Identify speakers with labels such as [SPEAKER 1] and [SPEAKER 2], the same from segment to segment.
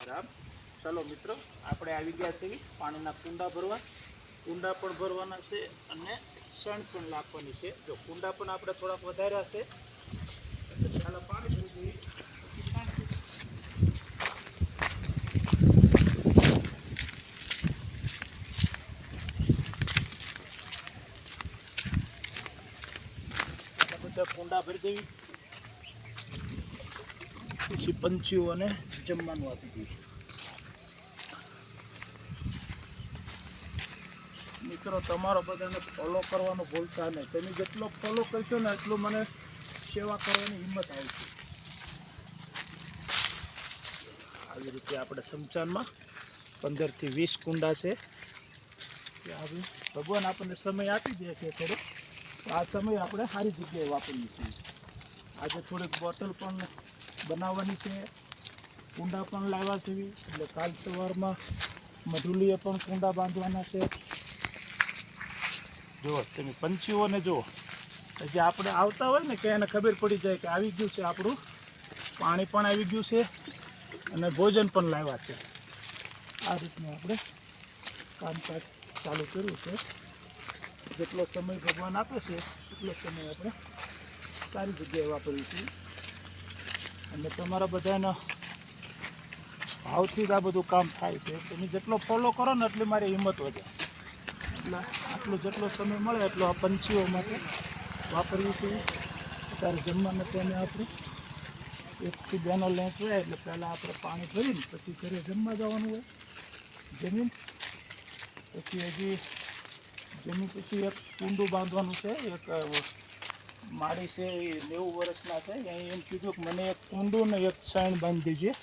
[SPEAKER 1] રામ. ચલો મિત્રો, આપણે આવી ગયા છીએ પાણીના કુંડા ભરવા. કુંડા પણ ભરવાના છે અને શણ પણ નાખવાની છે. જો કુંડા પણ આપણે થોડાક વધાર્યા છે એટલે પહેલાં પાણી ભરી દઈએ, પછી શણ. બધા કુંડા ભરી દેવી, પછી પંછીઓને જમવાનું આપી દઈએ. મિત્રો, તમારો બધાને ફોલો કરવાનો ભૂલતા નહીં. તમે જેટલો ફોલો કરશો ને એટલું મને સેવા કરવાની હિંમત આવશે. આવી રીતે આપણે સમચાનમાં 15 થી 20 કુંડા છે. ભગવાન આપણને સમય આપી દે છે થોડો, આ સમય આપણે સારી જગ્યાએ વાપરીએ છીએ. આજે થોડીક બોટલ પણ બનાવવાની છે, કુંડા પણ લાવ્યા છે, એટલે કાલ સવારમાં મધુલીએ પણ કુંડા બાંધવાના છે. જુઓ તમે પંછીઓને જુઓ, જે આપણે આવતા હોય ને કે એને ખબર પડી જાય કે આવી ગયું છે આપણું પાણી પણ આવી ગયું છે અને ભોજન પણ લાવ્યા છે. આ રીતનું આપણે કામકાજ ચાલુ કર્યું છે. જેટલો સમય ભગવાન આપે છે એટલો સમય આપણે સારી જગ્યાએ વાપરીશું. અને તમારા બધાના ભાવથી જ આ બધું કામ થાય છે. તમે જેટલો ફોલો કરો ને એટલી મારી હિંમત વધે. એટલે આટલો જેટલો સમય મળે એટલો આ પંછીઓ માટે વાપરવી જોઈએ. અત્યારે જમવાને તેને આપણે 1 થી 2 નો લેન્સ હોય એટલે પહેલાં આપણે પાણી ભરીને પછી ઘરે જમવા જવાનું હોય. જમીન પછી પછી એક કુંડું બાંધવાનું છે. એક માળી છે એ 90 વર્ષના છે, અહીં એમ કીધું કે મને એક કુંડું ને એક સાઈન બાંધી દીજીએ,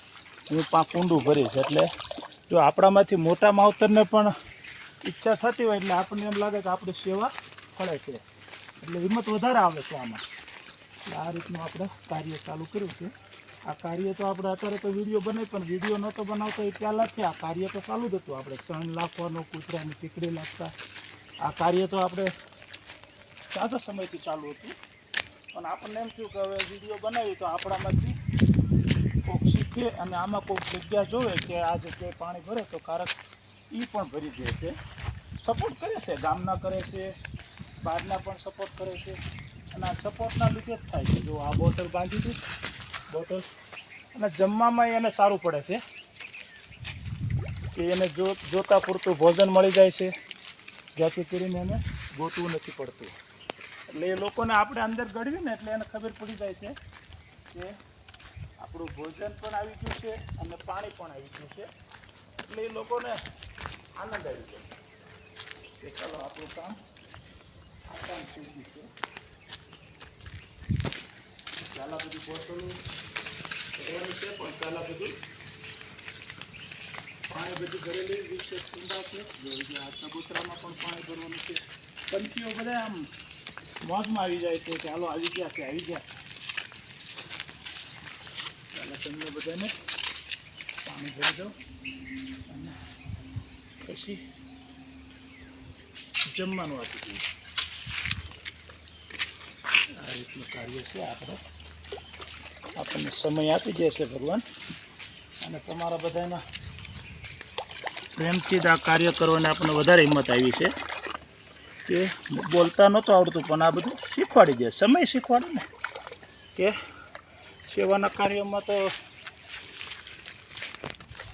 [SPEAKER 1] હું 5 કુંડું ભરીશ. એટલે જો આપણામાંથી મોટા માવતરને પણ ઈચ્છા થતી હોય એટલે આપણને એમ લાગે કે આપણી સેવા ફળે છે, એટલે હિંમત વધારે આવે છે આમાં. એટલે આ રીતનું આપણે કાર્ય ચાલુ કર્યું છે. આ કાર્ય તો આપણે અત્યારે તો વિડીયો બનાવી, પણ વિડીયો નહોતો બનાવતો એ પહેલાંથી આ કાર્ય તો ચાલુ જ હતું. આપણે ચણ નાખવાનો, કૂતરાની ટીકડી નાખતા, આ કાર્ય તો આપણે સાચો સમયથી ચાલુ હતું. પણ આપણને એમ થયું કે હવે વિડીયો બનાવી તો આપણામાંથી કોઈક શીખે અને આમાં કોઈક જગ્યા જોવે કે આ જગ્યાએ પાણી ભરે તો કારક એ પણ ભરી દે છે. સપોર્ટ કરે છે, ગામના કરે છે, બહારના પણ સપોર્ટ કરે છે. અને આ સપોર્ટના લીધે જ થાય છે. જો આ બોટલ બાંધી હતી, બોટલ, અને જમવામાં એને સારું પડે છે કે એને જોતા પૂરતું ભોજન મળી જાય છે, જેથી કરીને એને ગોતવું નથી પડતું. એટલે એ લોકોને આપણે અંદર ગળવી ને એટલે એને ખબર પડી જાય છે કે આપણું ભોજન પણ આવી ગયું છે અને પાણી પણ આવી ગયું છે. એટલે એ લોકોને આનંદ આવી જાય કે ચાલો આપણું કામ આસાન થઈ ગયું છે. પહેલાં બધી બોટલો ભરવાની છે, પણ પહેલાં બધું પાણી બધું ભરેલી 20 કુંડા છે. આ ચબૂતરામાં પણ પાણી ભરવાનું છે. પંખીઓ બધા આમ મોજમાં આવી જાય છે કે હાલો આવી ગયા છે, આવી ગયા. પહેલાં તમને બધાને પાણી ભરી દઉં અને પછી જમવાનું આપી દઈએ. આ રીતનું કાર્ય છે. આપણને સમય આપી દે છે ભગવાન, અને તમારા બધાના પ્રેમથી જ આ કાર્ય કરવાને આપણને વધારે હિંમત આવી છે. કે બોલતા નહોતું આવડતું પણ આ બધું શીખવાડી દે, સમય શીખવાડે ને કે સેવાના કાર્યમાં તો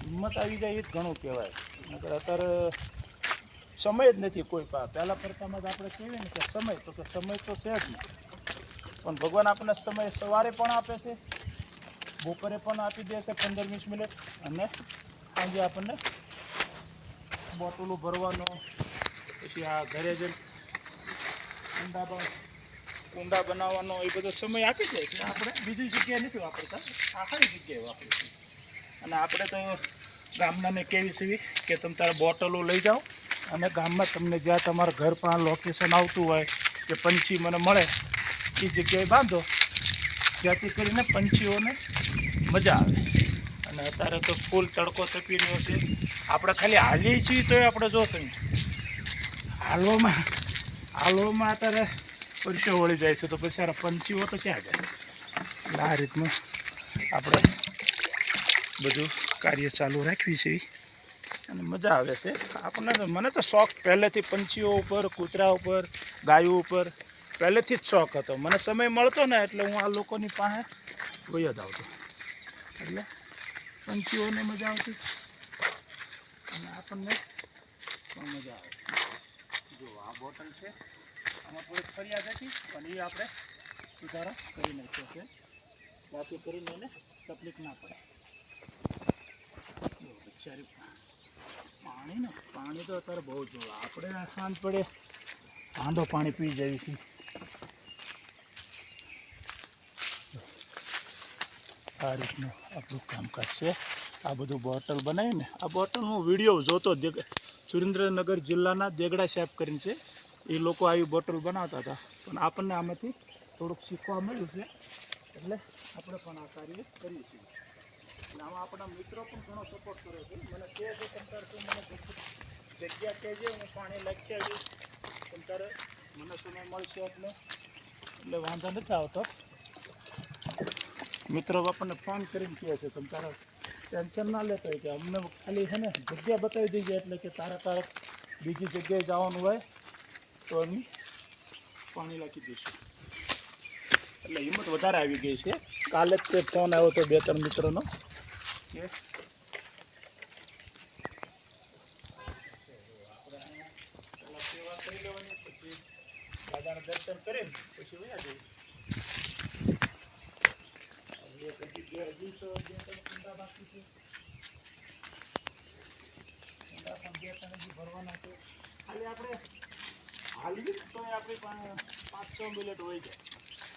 [SPEAKER 1] હિંમત આવી જાય એ જ ઘણું કહેવાય. નકર અત્યારે સમય જ નથી કોઈ પાસે. પહેલાં કરતામાં જ આપણે કહીએ ને કે સમય તો છે જ નહીં, પણ ભગવાન આપણને સમય સવારે પણ આપે છે, બપોરે પણ આપી દે છે 15-20 મિનિટ, અને સાંજે આપણને બોટલો ભરવાનો, પછી આ ઘરે જઈને કુંડા બનાવવાનો એ બધો સમય આપી દે છે. આપણે બીજી જગ્યાએ નથી વાપરતા, આ સારી જગ્યાએ વાપરીશું. અને આપણે તો ગામડાને કેવી છે કે તમે તારા બોટલો લઈ જાઓ અને ગામમાં તમને જ્યાં તમારા ઘર પણ લોકેશન આવતું હોય કે પંછી મને મળે એ જગ્યાએ બાંધો, જેથી કરીને પંછીઓને મજા આવે. અને અત્યારે તો ફૂલ તડકો તપી રહ્યો છે. આપણે ખાલી હાલીએ છીએ તો આપણે જો તમે હાલવામાં અત્યારે પરસો વળી જાય છે, તો પછી આ પંછીઓ તો ક્યાં જાય. એટલે આ રીતનું આપણે બધું કાર્ય ચાલુ રાખવી છે અને મજા આવે છે આપણને. મને તો શોખ પહેલેથી પંછીઓ ઉપર, કૂતરા ઉપર, ગાયો ઉપર પહેલેથી જ શોખ હતો. મને સમય મળતો ને એટલે હું આ લોકોની પાસે વયો જ આવતો. એટલે પંછીઓને મજા આવતી અને આપણને પણ મજા આવે. જો આ બોટલ છે, આમાં થોડીક ફરિયાદ હતી પણ એ આપણે સુધારો કરી નાખ્યો છે, બાકી કરીને એને તકલીફ ના પડે. બિચારી પાણી તો અત્યારે બહુ જોવે. આપણે સાંજ પડે હાંડો પાણી પી જઈએ છીએ. આ રીતનું આપણું કામકાજ છે. આ બધું બોટલ બનાવીને આ બોટલ હું વિડીયો જોતો સુરેન્દ્રનગર જિલ્લાના દેગડા સાહેબ કરીને છે, એ લોકો આવી બોટલ બનાવતા હતા. પણ આપણને આમાંથી થોડુંક શીખવા મળ્યું છે એટલે આપણે પણ આ કાર્ય કરીએ છીએ. એટલે આમાં આપણા મિત્રો પણ ઘણો સપોર્ટ કર્યો છે. મને કહે છે તમતાર તું મને જગ્યા કહેજે, હું પાણી લખી આવીશ તમતારે, મને સમય મળશે એટલે વાંધો નથી આવતો. મિત્રો આપણને ફોન કરીને કહે છે તમે તારા ટેન્શન ના લેતો હોય કે અમને ખાલી છે ને જગ્યા બતાવી દીધી એટલે કે તારે બીજી જગ્યાએ જવાનું હોય તો અમે પાણી નાખી દઈશું. એટલે હિંમત વધારે આવી ગઈ છે. કાલે જ તે ફોન આવ્યો હતો 2-3 મિત્રોનો કે સેવા કરી લેવાની, પછી દાદાના દર્શન કરીને પછી વયા જઈએ. ભરવાના છે ખાલી આપણે હાલવી તો આપણી પાસે 5-6 મિનિટ હોય જાય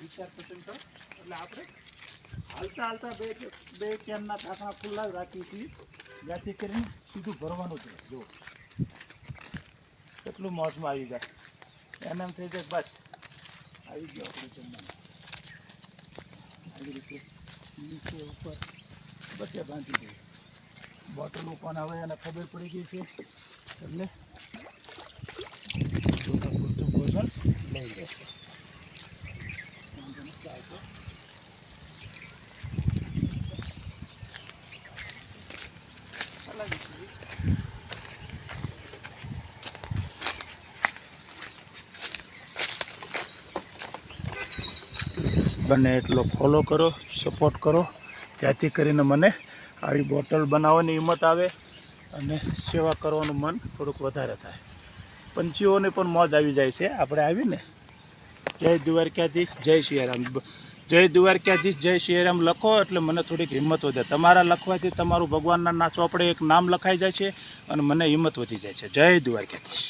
[SPEAKER 1] વિચાર પસંદ કરો. એટલે આપણે હાલતા બે કેનના ઢાંકણા ખુલ્લા જ રાખીએ છીએ, જ્યાંથી કરીને સીધું ભરવાનું છે. જો કેટલું મોજમાં આવી જાય એમ થઈ જાય. બસ આવી ગયો આપણે જમવાનું. આવી રીતે નીચે ઉપર બધે બાંધી દઈએ. બોટલો પણ હવે એને ખબર પડી ગઈ છે એટલે પૂરતું ભોજન લઈ લેશે. બને એટલો ફોલો કરો, સપોર્ટ કરો, જેથી કરીને મને આવી બોટલ બનાવવાની હિંમત આવે અને સેવા કરવાનું મન થોડુંક વધારે થાય. પંછીઓને પણ મોજ આવી જાય છે આપણે આવીને. જય દ્વારકાધીશ, જય સિયારામ. જય દ્વારકાધીશ, જય સિયારામ લખો એટલે મને થોડીક હિંમત વધે. તમારા લખવાથી તમારું ભગવાનના ચોપડે એક નામ લખાઈ જાય છે અને મને હિંમત વધી જાય છે. જય દ્વારકાધીશ.